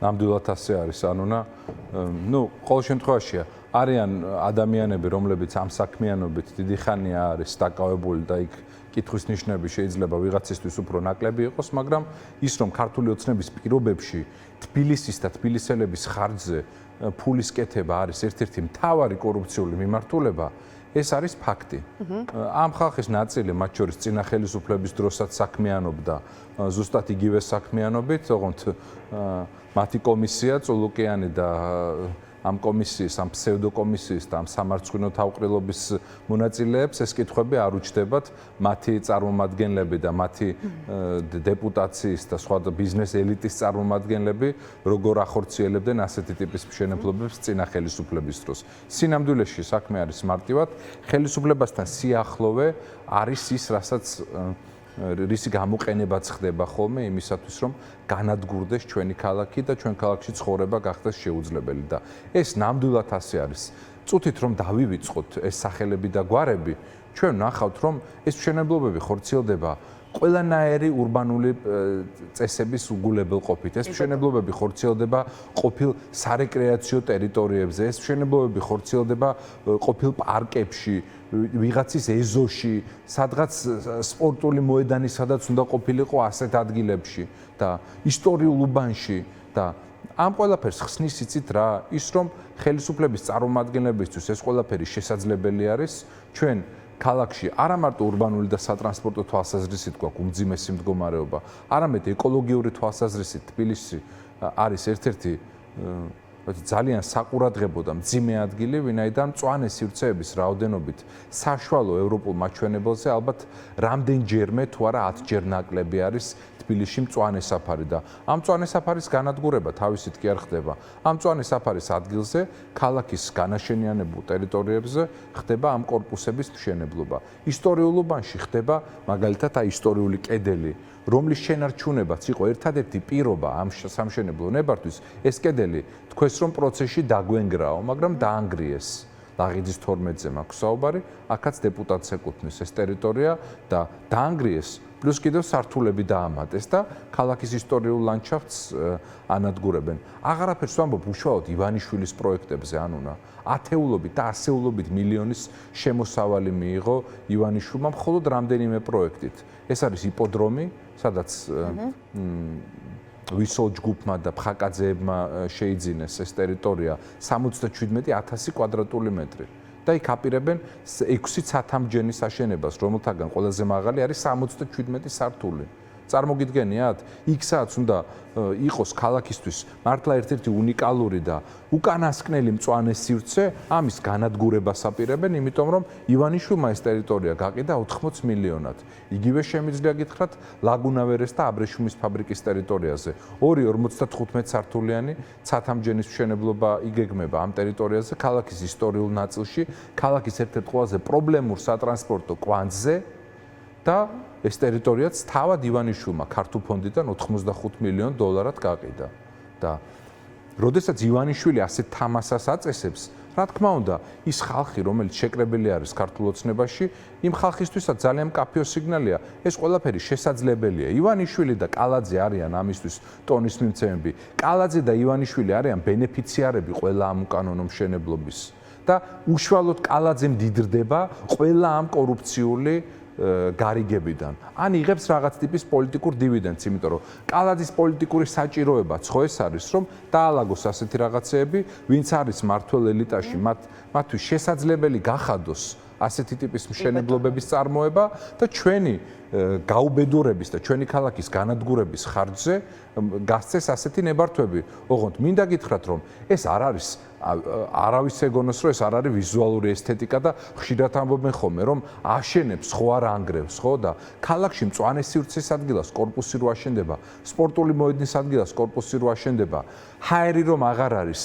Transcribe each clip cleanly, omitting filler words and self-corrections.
ნამდვილად ასე არის, ანუნა. ყოველ შემთხვევაში არიან ადამიანები, რომლებიც ამ საქმიანობით დიდი ხანია არის დაკავებული და იქ კითხვის ნიშნები შეიძლება ვიღაცისთვის უფრო ნაკლები იყოს, მაგრამ ის რომ ქართული ოცნების პირობებში თბილისის და თბილისელების ხარჯზე ფულის კეთება არის ერთ-ერთი მთავარი კორუფციული მიმართულება, ეს არის ფაქტი. ამ ხალხის ნაწილი, მათ შორის წინა ხელისუფლების დროსაც საქმიანობდა ზუსტად იგივე საქმიანობით, ოღონდ მათი კომისია წულუკიანი და ამ კომისიის, ამ ფსევდოკომისიის და ამ სამარცხვინო თავყრილობის მონაწილეებს ეს კითხვები არ უჩნდებათ მათი წარმომადგენლები და მათი დეპუტაციის და სხვა ბიზნეს ელიტის წარმომადგენლები როგორ ახორციელებდნენ ასეთი ტიპის მშენებლობებს წინა ხელისუფლების დროს. სინამდვილეში საქმე არის მარტივად ხელისუფლებასთან სიახლოვე არის ის, რასაც რისი გამოყენებაც ხდება ხოლმე იმისათვის, რომ განადგურდეს ჩვენი ქალაქი და ჩვენ ქალაქში ცხოვრება გახდეს შეუძლებელი და ეს ნამდვილად ასე არის. წუთით რომ დავივიწყოთ ეს სახელები და გვარები, ჩვენ ნახავთ, რომ ეს მშენებლობები ხორციელდება ყველანაირი ურბანული წესების უგულებელყოფით. ეს მშენებლობები ხორციელდება ყოფილ სარეკრეაციო ტერიტორიებზე, ეს მშენებლობები ხორციელდება ყოფილ პარკებში, ვიღაცის ეზოში, სადღაც სპორტული მოედანი, სადაც უნდა ყოფილიყო ასეთ ადგილებში და ისტორიულ უბანში და ამ ყველაფერს ხსნის იცით რა, ის რომ ხელისუფლების წარმომადგენლებისთვის ეს ყველაფერი შესაძლებელი არის, ჩვენ ქალაქში არა მარტო ურბანული და სატრანსპორტო თვალსაზრისით გვაქვს უმძიმესი მდგომარეობა, არამედ ეკოლოგიური თვალსაზრისით თბილისი არის ერთ-ერთი ძალიან საყურადღებო და მძიმე ადგილი, ვინაიდან მწვანე სივრცეების რაოდენობით საშუალო ევროპულ მაჩვენებელზე ალბათ რამდენჯერმე თუ არა 10ჯერ ნაკლები არის თბილისში მწვანე საფარი და ამ მწვანე საფარის განადგურება თავისით კი არ ხდება. ამ მწვანე საფარის ადგილზე ქალაქის განაშენიანებულ ტერიტორიებზე ხდება ამ კორპუსების მშენებლობა. ისტორიულ უბანში ხდება მაგალითად აი ისტორიული კედელი, რომლის შენარჩუნებაც იყო ერთადერთი პირობა ამ სამშენებლო ნებართვის, ეს კედელი თქვენს რომ პროცესში დაგვენგრაო, მაგრამ დაანგრიეს. ლაღიძის 12-ზე მაქვს საუბარი, აქაც დეპუტატს ეკუთვნის ეს ტერიტორია და დაანგრიეს, პლუს კიდევ სართულები დაამატეს და ქალაქის ისტორიულ ლანდშაფტს ანადგურებენ. აღარაფერს ვამბობ უშუალოდ ივანიშვილის პროექტებზე, ანუნა. ათეულობით და ასეულობით მილიონის შემოსავალი მიიღო ივანიშვილმა მხოლოდ რამდენიმე პროექტით. ეს არის იპოდრომი, სადაც ვისოლ ჯგუფმა და ფხაკაძეებმა შეიძინეს ეს ტერიტორია 77,000 კვადრატული მეტრი. და იქ აპირებენ 6 ცათამბჯენის აშენებას, რომელთაგან ყველაზე მაღალი არის 77 სართული. წარმოგიდგენიათ, იქ სადაც უნდა იყოს ქალაქისთვის მართლა ერთ-ერთი უნიკალური და უკანასკნელი მწვანე სივრცე, ამის განადგურებას აპირებენ, იმიტომ რომ ივანიშვილმა ეს ტერიტორია გაყიდა 80 მილიონად. იგივე შემიძლია გითხრათ ლაგუნა ვერეს და აბრეშუმის ფაბრიკის ტერიტორიაზე. 2 55 სართულიანი ცათამბჯენის მშენებლობა იგეგმება ამ ტერიტორიაზე, ქალაქის ისტორიულ ნაწილში, ქალაქის ერთ-ერთ ყველაზე პრობლემურ სატრანსპორტო კვანძზე და ეს ტერიტორიაც თავად ივანიშვილმა ქართულ ფონდიდან 85 მილიონ დოლარად გაყიდა. და როდესაც ივანიშვილი ასეთ თამასას აწესებს, რა თქმა უნდა, ის ხალხი, რომელიც შეკრებილი არის ქართულ ოცნებაში, იმ ხალხისთვისაც ძალიან მკაფიო სიგნალია, ეს ყველაფერი შესაძლებელია. ივანიშვილი და კალაძე არიან ამისთვის ტონის მიმცემები. კალაძე და ივანიშვილი არიან ბენეფიციარები ყველა ამ უკანონო მშენებლობის. და უშუალოდ კალაძე მდიდრდება ყველა ამ კორუფციული გარიგებიდან. ან იღებს რაღაც ტიპის პოლიტიკურ დივიდენდს, იმიტომ რომ კალაძის პოლიტიკური საჭიროებაც ხო ეს არის, რომ დაალაგოს ასეთი რაღაცეები, ვინც არის მართველ ელიტაში, მათთვის შესაძლებელი გახადოს ასეთი ტიპის მშენებლობების წარმოება და ჩვენი გაუბედურების და ჩვენი ქალაქის განადგურების ხარჯზე გასცეს ასეთი ნებართვები. ოღონდ მინდა გითხრათ, რომ ეს არ არის არავის ეგონოს, რომ ეს არ არის ვიზუალური ესთეტიკა და ხშირად ამბობენ ხოლმე, რომ აშენებს ხო არ ანგრევს, ხო და ქალაქში მწვანე სივრცის ადგილას კორპუსი რო აშენდება, სპორტული მოედნის ადგილას კორპუსი რო აშენდება, ჰაერი რომ აღარ არის,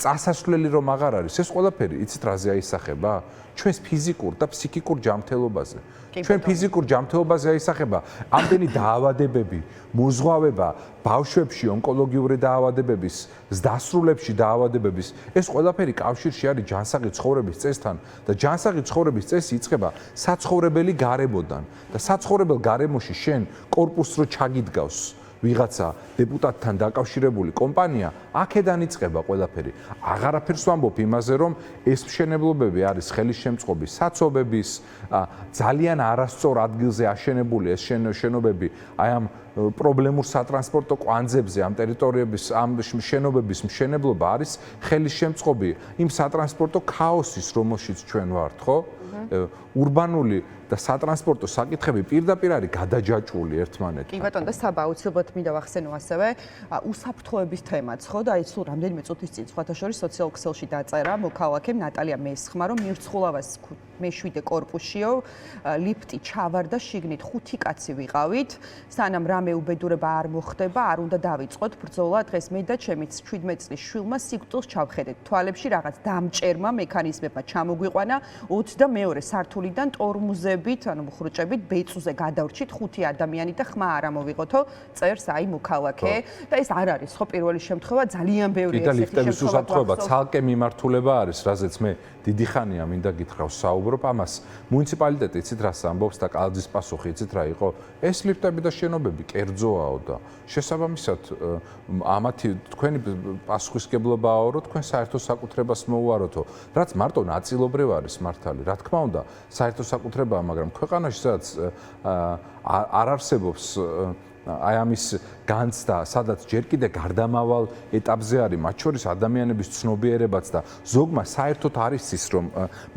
წასასვლელი რომ აღარ არის, ეს ყველაფერი იცით რაზე აისახება? ჩვენს ფიზიკურ და ფსიქიკურ ჯანმრთელობაზე. ჩვენ ფიზიკურ ჯანმრთელობაზე აისახება ამდენი დაავადებები, მოზღვავება, ბავშვებში ონკოლოგიური დაავადებების, ზრდასრულებში დაავადებების, ეს ყველაფერი კავშირში არის ჯანსაღი ცხოვრების წესთან და ჯანსაღი ცხოვრების წესი იწყება საცხოვრებელი გარემოდან და საცხოვრებელ გარემოში შენ კორპუსს რო ჩაგიდგავს ვიღაცა დეპუტატთან დაკავშირებული კომპანია, აქედან იწყება ყველაფერი. აღარაფერს ვამბობ იმაზე, რომ ეს მშენებლობები არის ხელისშემწყობი საცობების, ძალიან არასწორ ადგილზე აშენებული ეს შენობები, აი ამ პრობლემურ სატრანსპორტო კვანძებზე, ამ ტერიტორიების, ამ შენობების მშენებლობა არის ხელისშემწყობი იმ სატრანსპორტო ქაოსის, რომელშიც ჩვენ ვართ, ხო? ურბანული და სატრანსპორტო საკითხები პირდაპირ არის გადაჯაჭვული ერთმანეთთან. კი ბატონო, და საბა აუცილებლად მინდა ვახსენო ასევე უსაფრთხოების თემაც, ხო? და ის სულ რამდენიმე წუთის წინ სხვათა შორის სოციალურ ქსელში დაწერა მოქალაქემ ნატალია მესხმა, რომ მირცხულავას მე-7 კორპუსშიო ლიფტი ჩავარდა, შიგნით 5 კაცი ვიყავით, სანამ რამე უბედურება არ მოხდება, არ უნდა დავიწყოთ ბრძოლა. დღეს მე და ჩემი 17 წლის შვილმა სიკვდილს ჩავხედეთ. თვალებში რაღაც დამჭერმა მექანიზმებმა ჩამოგვიყვანა 22 სართულიდან ტორმუზებით, ანუ მხრუჭებით ბეწუზე გადავრჩით 5 ადამიანი და ხმა არ ამოვიღოთო, წერს აი მოქალაქე და ეს არ არის ხო პირველი შემთხვევა, ძალიან ბევრი ესეთი ლიფტების უსაფრთხოება ცალკე მიმართულება არის, რაზეც მე დიდი ხანია მინდა გითხრავს საუბრობ ამას. მუნიციპალიტეტი იცით რას ამბობს და კალაძის პასუხი იცით რა იყო? ეს ლიფტები და შენობები კერძოაო და შესაბამისად ამათი თქვენი პასუხისგებლობაა, რომ თქვენ საერთო საკუთრებას მოუაროთო, რაც მარტო ნაწილობრივ არის მართალი. რა თქმა უნდა, საერთო საკუთრებაა, მაგრამ ქვეყანაში სადაც არ არსებობს აი ამის განცდა, სადაც ჯერ კიდე გარდამავალ ეტაპზე არის, მათ შორის ადამიანების ცნობიერებაც და ზოგმა საერთოდ არის ის, რომ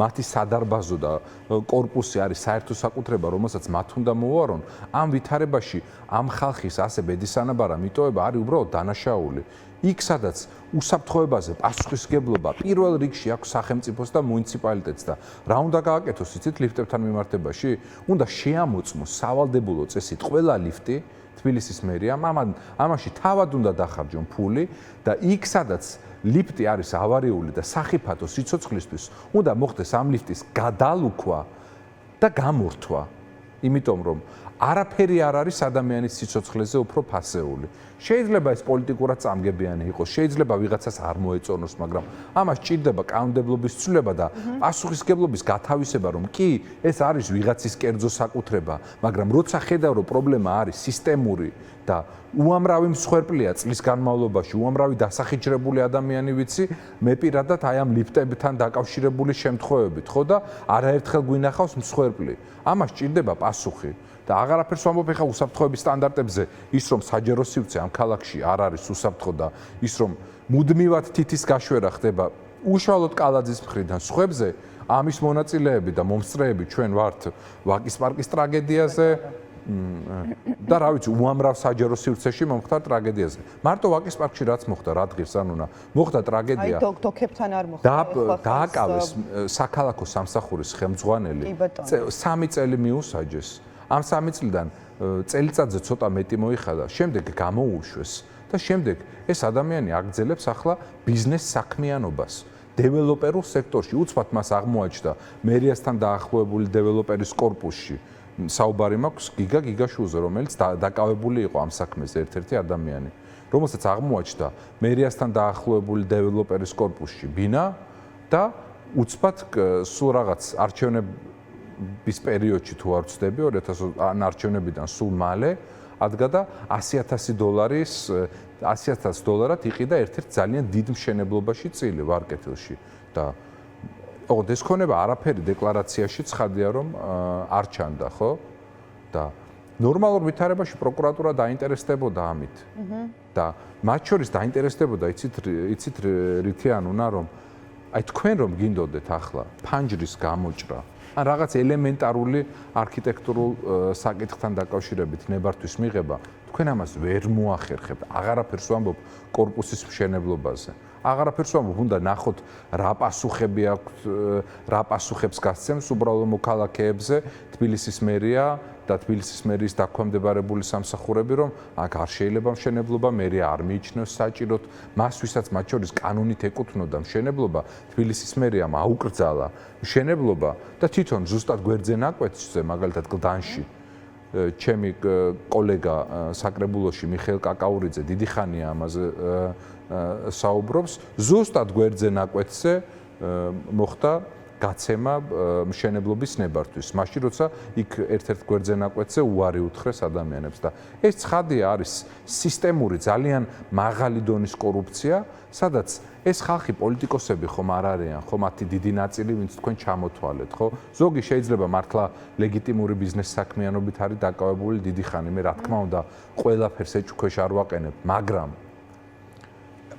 მათი სადარბაზო და კორპუსი არის საერთო საკუთრება, რომელსაც მათ უნდა მოუარონ, ამ ვითარებაში ამ ხალხის ასე ბედისანაბარა მიტოვება არის უბრალოდ დანაშაული. იქ სადაც უსაფრთხოებაზე პასუხისგებლობა პირველ რიგში აქვს სახელმწიფოს და მუნიციპალიტეტს და რა უნდა გააკეთოს იცით ლიფტებთან მიმართებაში? უნდა შეამოწმოს სავალდებულო წესით ყველა ლიფტი თბილისის მერიამ, ამაში თავად უნდა დახარჯონ ფული და იქ სადაც ლიფტი არის ავარიული და სახიფათო სიცოცხლისთვის, უნდა მოხდეს ამ ლიფტის გადალუქვა და გამორთვა. იმიტომ რომ არაფერი არ არის ადამიანის სიცოცხლეზე უფრო ფასეული. შეიძლება ეს პოლიტიკურად წამგებიანი იყოს, შეიძლება ვიღაცას არ მოეწონოს, მაგრამ ამას ჭირდება კანონმდებლობის ცვლილება და პასუხისგებლობის გათავისება, რომ კი, ეს არის ვიღაცის კერძო საკუთრება, მაგრამ როცა ხედავ, რომ პრობლემა არის სისტემური და უამრავი მსხვერპლია წლის განმავლობაში, უამრავი დასახიჩრებული ადამიანი ვიცი, მე პირადად აი ამ ლიფტებთან დაკავშირებული შემთხვევებით, ხო და არაერთხელ გვინახავს მსხვერპლი. ამას ჭირდება პასუხი. და აღარაფერს ვამბობ ხა უსაფრთხოების სტანდარტებზე, ის რომ საჯარო სივრცე ამ ქალაქში არ არის უსაფრთხო და ის რომ მუდმივად თითის გაშვერა ხდება უშუალოდ კალაძის მხრიდან სხვებზე, ამის მონაწილეები და მომსწრეები ჩვენ ვართ ვაკის პარკის ტრაგედიაზე და რა ვიცი, უამრავ საჯარო სივრცეში მომხდარ ტრაგედიაზე. მარტო ვაკის პარკში რაც მოხდა, რა დღეს ანუნა, მოხდა ტრაგედია. აი დოქებთან არ მოხდა. დააკავეს საქალაქო სამსახურის ხელმძღვანელი 3 წელი მიუსაჯეს. ამ 3 წლიდან წელიწადზე ცოტა მეტი მოიხადა, შემდეგ გამოუშვეს და შემდეგ ეს ადამიანი აგრძელებს ახლა ბიზნეს საქმიანობას დეველოპერულ სექტორში. უცბად მას აღმოაჩნდა მერიასთან დაახლოებული დეველოპერის კორპუსში. საუბარი მაქვს გიგა გიგაშვილზე, რომელიც დაკავებული იყო ამ საქმეზე ერთ-ერთი ადამიანი, რომელსაც აღმოაჩნდა მერიასთან დაახლოებული დეველოპერის კორპუსში ბინა და უცბად სულ რაღაც არჩევნების პერიოდში თუ არ ვცდები 2000 არჩევნებიდან სულ მალე ადგა და $100,000 იყიდა ერთ-ერთ ძალიან დიდ მშენებლობაში წილი ვარკეთილში და ოღონდ ეს ქონება არაფერი დეკლარაციაში ცხადია რომ არ ჩანდა, ხო? და ნორმალურ ვითარებაში პროკურატურა დაინტერესდებოდა ამით. და მათ შორის დაინტერესდებოდა, იცით რითი ანუნა რომ აი თქვენ რომ გინდოდეთ ახლა ფანჯრის გამოჭრა ან რაღაც ელემენტარული არქიტექტურულ საკითხთან დაკავშირებით ნებართვის მიღება, თქვენ ამას ვერ მოახერხებთ. აღარაფერს ვამბობ კორპუსის მშენებლობაზე. აღარაფერს ვამბობ, უნდა ნახოთ რა პასუხები აქვს, რა პასუხებს გასცემს უბრალო მოქალაქეებზე თბილისის მერია და თბილისის მერიის დაქვემდებარებული სამსახურები, რომ აქ არ შეიძლება მშენებლობა, მერია არ მიიჩნევს საჭიროდ, მას ვისაც მათ შორის კანონით ეკუთვნოდა მშენებლობა, თბილისის მერიამ აუკრძალა მშენებლობა და თვითონ ზუსტად გვერდზე ნაკვეთზე, მაგალითად გლდანში ჩემი კოლეგა საკრებულოში მიხეილ კაკაურიძე დიდი ხანია ამაზე საუბრობს, ზუსტად გვერდზე ნაკვეთზე მოხდა გაცემა მშენებლობის ნებართვის. მაშინ როცა იქ ერთ-ერთ გვერდზე ნაკვეთზე უარი უთხრეს ადამიანებს და ეს ცხადია არის სისტემური ძალიან მაღალი დონის კორუფცია, სადაც ეს ხალხი პოლიტიკოსები ხომ არ არიან, ხო მათი დიდი ნაწილი, ვინც თქვენ ჩამოთვალეთ, ხო? ზოგი შეიძლება მართლა ლეგიტიმური ბიზნეს საქმიანობით არის დაკავებული დიდი ხანი, მე რა თქმა უნდა, ყველაფერს ეჭვქვეშ არ ვაყენებ, მაგრამ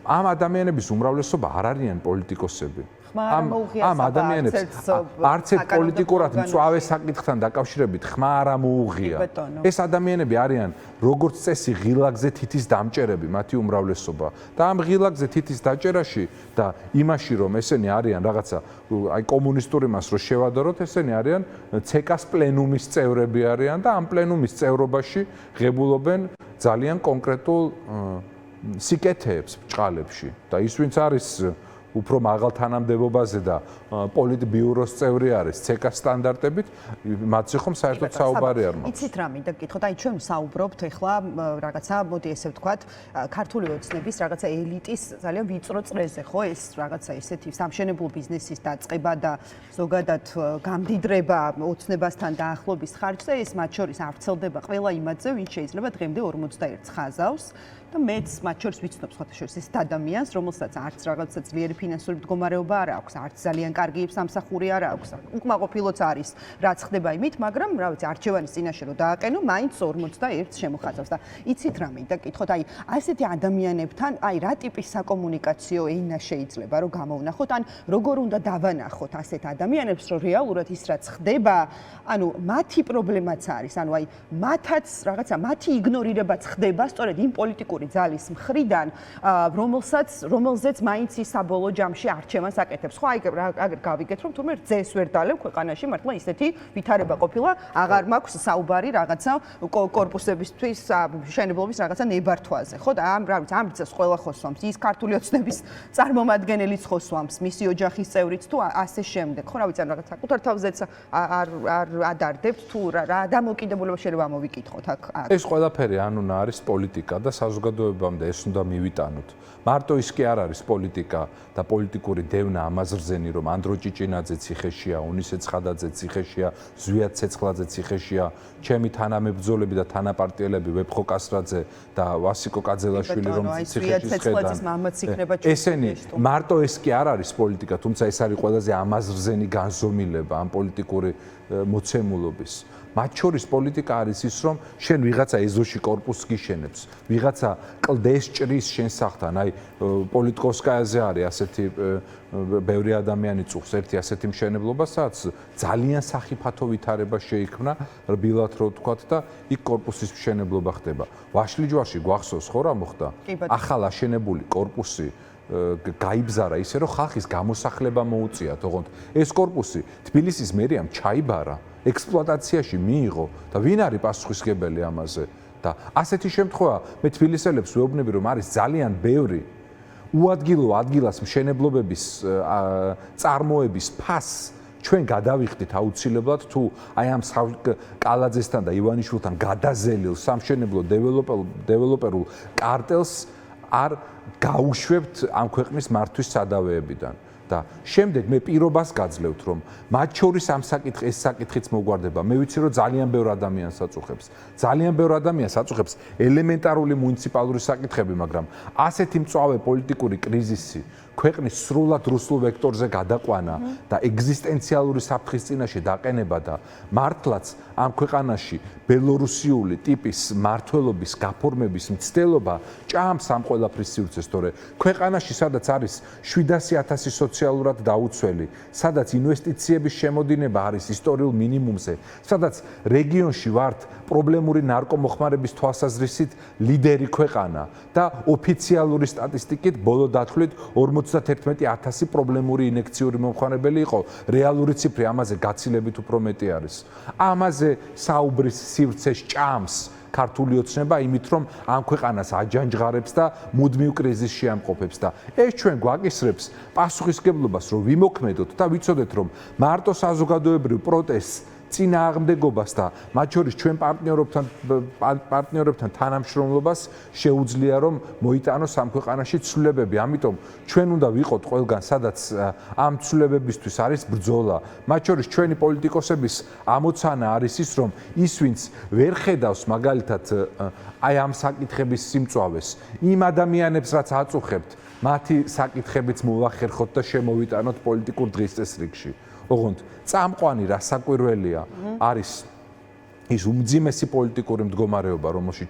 ამ ადამიანების უმრავლესობა არ არიან პოლიტიკოსები. ამ ადამიანებს არც ერთ პოლიტიკურად მწვავე საკითხთან დაკავშირებით ხმა არ ამოუღია. ეს ადამიანები არიან როგორც წესი ღილაკზე თითის დამჭერები, მათი უმრავლესობა. და ამ ღილაკზე თითის დაჭერაში და იმაში რომ ესენი არიან რაღაცა აი კომუნისტური მას რო შევადაროთ, ესენი არიან ცეკას პლენუმის წევრები არიან და ამ პლენუმის წევრობაში ღებულობენ ძალიან კონკრეტულ სიკეთეებს ბჭყალებში და ის ვინც არის უფრო მაღალ თანამდებობაზე და პოლიტბიუროს წევრი არის ცეკას სტანდარტებით, მათზე ხომ საერთოდ საუბარი არ მაქვს. იცით რა მინდა გკითხოთ, აი ჩვენ საუბრობთ ახლა რაღაცა, მოდი ესე ვთქვათ, ქართული ოცნების რაღაცა ელიტის ძალიან ვიწრო წრეზე, ხო, ეს რაღაცა ისეთი სამშენებლო ბიზნესის დაწყება და ზოგადად გამდიდრება ოცნებასთან დაახლოების ხარჯზე, ეს მათ შორის ავრცელდება ყველა იმაზე, ვინც შეიძლება დღემდე 41 ხაზავს. და მეც მათ შორის ვიცნობ სხვათა შორის ეს ადამიანს, რომელსაც არც რაღაცა ძლიერი ფინანსური მდგომარეობა არ აქვს, არც ძალიან კარგი სამსახური არ აქვს. უკმაყოფილოც არის, რაც ხდება იმით, მაგრამ რა ვიცი, არჩევანის წინაშე რომ დააყენო, მაინც 41 შემოხაზავს და იცით რა მინდა გკითხოთ, აი ასეთი ადამიანებთან, აი რა ტიპის საკომუნიკაციო ენა შეიძლება რომ გამოვნახოთ, ან როგორ უნდა დავანახოთ ასეთ ადამიანებს, რომ რეალურად ის რაც ხდება, ანუ მათი პრობლემაც არის, ანუ აი მათაც რაღაცა მათი იგნორირებაც ხდება სწორედ იმ პოლიტიკური ძალის მხრიდან, რომელზეც მაინც ის საბოლოო ჯამში არჩევანს აკეთებს. ხო, აი აგერ გავიგეთ, რომ თურმე რძეს ვერ დალევ ქვეყანაში, მართლა ისეთი ვითარება ყოფილა, აღარ მაქვს საუბარი რაღაცა კორპუსებისთვის, მშენებლობის რაღაცა ნებართვაზე. ხო, და ამ რძეს ყველა ხოსვამს, ის ქართული ოცნების წარმომადგენელიც ხოსვამს, მისი ოჯახის წევრიც თუ ასე შემდეგ. ხო, რა ვიცი, რაღაც საკუთარ თავზეც არ ადარდებთ თუ რა დამოკიდებულება შეიძლება ამოვიკითხოთ აქ. ეს ყველაფერი ანუნა არის პოლიტიკა და საზოგადოებამდე ეს უნდა მივიტანოთ. მარტო ის კი არ არის პოლიტიკა და პოლიტიკური დევნა ამაზრზენი, რომ ანდრო ჭიჭინაძე ციხეშია, უნისე ცხადაძე ციხეშია, ზვიად ცეცხლაძე ციხეშია, ჩემი თანამებრძოლები და თანაპარტიელები ვეფხო კასრაძე და ვასიკო კაძელაშვილი რომ ციხეში შედგან. ესენი მარტო ეს კი არ არის პოლიტიკა, თუმცა ეს არის ყველაზე ამაზრზენი განზომილება ამ პოლიტიკური მოცემულობის. მათ შორის პოლიტიკა არის ის, რომ შენ ვიღაცა ეზოში კორპუსს გიშენებს, ვიღაცა კლდეს ჭრის შენ სახთან, აი პოლიტკოვსკაიაზე არის ასეთი ბევრი ადამიანი წუხს ერთი ასეთი მშენებლობა, სადაც ძალიან სახიფათო ვითარება შეიქმნა, რბილად რო ვთქვათ და იქ კორპუსის მშენებლობა ხდება. ვაშლიჯვარში გვახსოვს ხო რა მოხდა? ახალ აშენებული კორპუსი გაიბზარა ისე, რომ ხალხის გამოსახლება მოუწიათ, ოღონდ ეს კორპუსი თბილისის მერიამ ჩაიბარა, ექსპლუატაციაში მიიღო და ვინ არის პასუხისმგებელი ამაზე? და ასეთი შემთხვევა მე თბილისელებს ვეუბნები, რომ არის ძალიან ბევრი უადგილო ადგილას მშენებლობების წარმოების ფასს ჩვენ გადავიხდით აუცილებლად თუ აი ამ კალაძესთან და ივანიშვილთან გადაზელილ სამშენებლო დეველოპერულ კარტელს არ გაუშვებთ ამ ქვეყნის მართვის სადავეებიდან. და შემდეგ მე პირობას გაძლევთ, რომ მათ შორის ამ ეს საკითხიც მოგვარდება. მე ვიცი, რომ ძალიან ბევრ ადამიანს აწუხებს. ძალიან ბევრ ადამიანს აწუხებს ელემენტარული მუნიციპალური საკითხები, მაგრამ ასეთი მწვავე პოლიტიკური კრიზისი, ქვეყნის სრულად რუსულ ვექტორზე გადაყვანა და ეგზისტენციალური საფრთხის წინაშე დაყენება და მართლაც ამ ქვეყანაში ბელორუსიული ტიპის მართლობის გაფორმების მცდელობა ჭამს ამ ყველაფრის სივრცეს, თორე ქვეყანაში სადაც არის 700,000 სოციალურად დაუცველი, სადაც ინვესტიციების შემოდინება არის ისტორიულ მინიმუმზე, სადაც რეგიონში ვართ პრობლემური ნარკომოხმარების თვალსაზრისით ლიდერი ქვეყანა და ოფიციალური სტატისტიკით ბოლო დათვლით 51,000 პრობლემური ინექციური მომხმარებელი იყო, რეალური ციფრი ამაზე გაცილებით უფრო მეტი არის. ამაზე საუბრის სივრცეს ჭამს ქართული ოცნება იმით, რომ ამ ქვეყანას აჯანჯღარებს და მუდმივ კრიზისში ამყოფებს და ეს ჩვენ გვაკისრებს პასუხისმგებლობას, რომ ვიმოქმედოთ და ვიცოდეთ, რომ მარტო საზოგადოებრივ პროტესტს წინააღმდეგობას და მათ შორის ჩვენ პარტნიორებთან თანამშრომლობას შეუძლია რომ მოიტანოს ამ ქვეყანაში ცვლილებები. ამიტომ ჩვენ უნდა ვიყოთ ყველგან, სადაც ამ ცვლილებებისთვის არის ბრძოლა. მათ შორის ჩვენი პოლიტიკოსების ამოცანა არის ის, რომ ის ვინც ვერ ხედავს მაგალითად აი ამ საკითხების სიმწვავეს, იმ ადამიანებს რაც აწუხებთ, მათი საკითხებიც მოვახერხოთ და შემოვიტანოთ პოლიტიკურ დღის წესრიგში. ოღონდ წამყვანი რა საკვირველია არის ის უმძიმესი პოლიტიკური მდგომარეობა, რომელშიც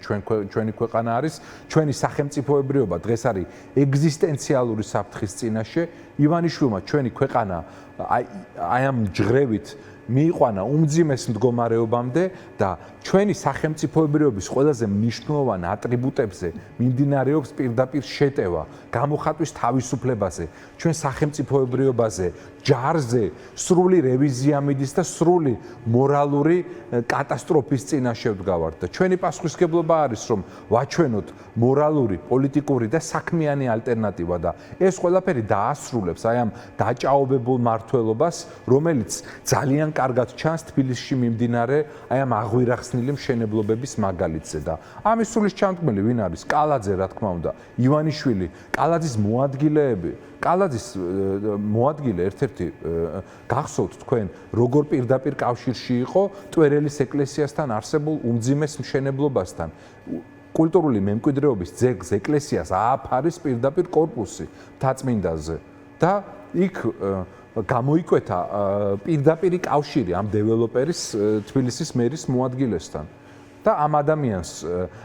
ჩვენი ქვეყანა არის, ჩვენი სახელმწიფოებრიობა დღეს არის ეგზისტენციალური საფრთხის წინაშე. ივანიშვილმა ჩვენი ქვეყანა აი ამ ჯღრევით მიიყვანა უმძიმეს მდგომარეობამდე და ჩვენი სახელმწიფოებრიობის ყველაზე მნიშვნელოვან ატრიბუტებზე მიმდინარეობს პირდაპირ შეტევა, გამოხატვის თავისუფლებაზე, ჩვენ სახელმწიფოებრიობაზე, ჯარზე სრული რევიზია მიდის და სრული მორალური კატასტროფის წინაშე ვდგავართ და ჩვენი პასუხისმგებლობა არის რომ ვაჩვენოთ მორალური, პოლიტიკური და საქმიანი ალტერნატივა და ეს ყველაფერი დაასრულებს აი ამ დაჭაობებულ მმართველობას, რომელიც ძალიან კარგად ჩანს თბილისში მიმდინარე აი ამ აღვირახსნილი მშენებლობების მაგალითზე და ამის სულის ჩამდგმელი ვინ არის? კალაძე, რა თქმა უნდა, ივანიშვილი, კალაძის მოადგილეები, კალაძის მოადგილე ერთ-ერთი გახსოვთ თქვენ, როგორ პირდაპირ კავშირში იყო ტვერელის ეკლესიასთან არსებულ უმძიმეს მშენებლობასთან. კულტურული მემკვიდრეობის ძეგლს ეკლესიას ააფარის პირდაპირ კორპუსი მთაწმინდაზე და იქ გამოიკვეთა პირდაპირი კავშირი ამ დეველოპერის თბილისის მერის მოადგილესთან. და ამ ადამიანს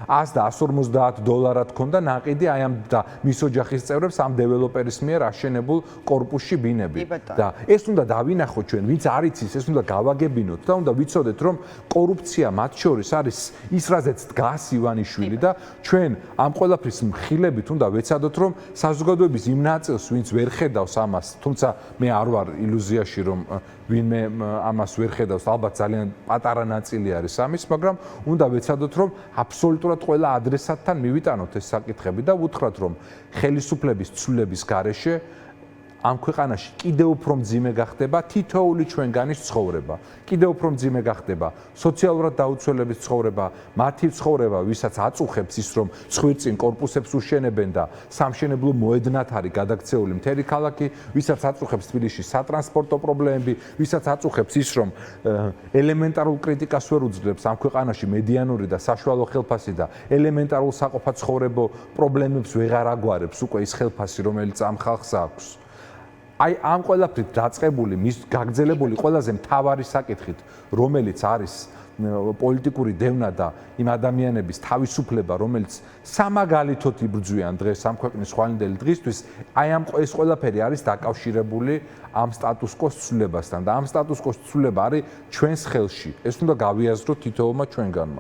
100 და 150 დოლარად ჰქონდა ნაყიდი აი ამ და მის ოჯახის წევრებს ამ დეველოპერის მიერ აშენებულ კორპუსში ბინები. და ეს უნდა დავინახოთ ჩვენ, ვინც არ იცის, ეს უნდა გავაგებინოთ და უნდა ვიცოდეთ, რომ კორუფცია მათ შორის არის ის, რაზეც დგას ივანიშვილი და ჩვენ ამ ყველაფრის მხილებით უნდა ვეცადოთ, რომ საზოგადოების იმ ნაწილს, ვინც ვერ ხედავს ამას, თუმცა მე არ ვარ ილუზიაში, რომ ვინმე ამას ვერ ხედავს, ალბათ ძალიან პატარა ნაწილი არის ამის, მაგრამ უნდა ვეცადოთ, რომ აბსოლუტურად ყველა ადრესატთან მივიტანოთ ეს საკითხები და ვუთხრათ, რომ ხელისუფლების ცვლილების გარეშე ამ ქვეყანაში კიდევ უფრო მძიმე გახდება თითოეული ჩვენგანის ცხოვრება. კიდევ უფრო მძიმე გახდება სოციალურად დაუცველების ცხოვრება, მათი ცხოვრება, ვისაც აწუხებს ის, რომ ცხვირწინ კორპუსებს უშენებენ და სამშენებლო მოედნად არის გადაქცეული მთელი ქალაქი, ვისაც აწუხებს თბილისში სატრანსპორტო პრობლემები, ვისაც აწუხებს ის, რომ ელემენტარულ კრიტიკას ვერ უძლებს ამ ქვეყანაში მედიანური და საშუალო ხელფასი და ელემენტარულ საყოფაცხოვრებო პრობლემებს ვეღარ აგვარებს უკვე ის ხელფასი, რომელიც ამ ხალხს აქვს. აი ამ ყველაფრით დაწყებული, მის გაგრძელებული ყველაზე მთავარი საკითხით, რომელიც არის პოლიტიკური დევნა და იმ ადამიანების თავისუფლება, რომელიც სამაგალითოდ იბრძვიან დღეს ამ ქვეყნის ხვალინდელი დღისთვის, აი ამ ეს ყველაფერი არის დაკავშირებული ამ სტატუს-კვოს ცვლილებასთან და ამ სტატუს-კვოს ცვლილება არის ჩვენს ხელში. ეს უნდა გავიაზროთ თითოეულმა ჩვენგანმა.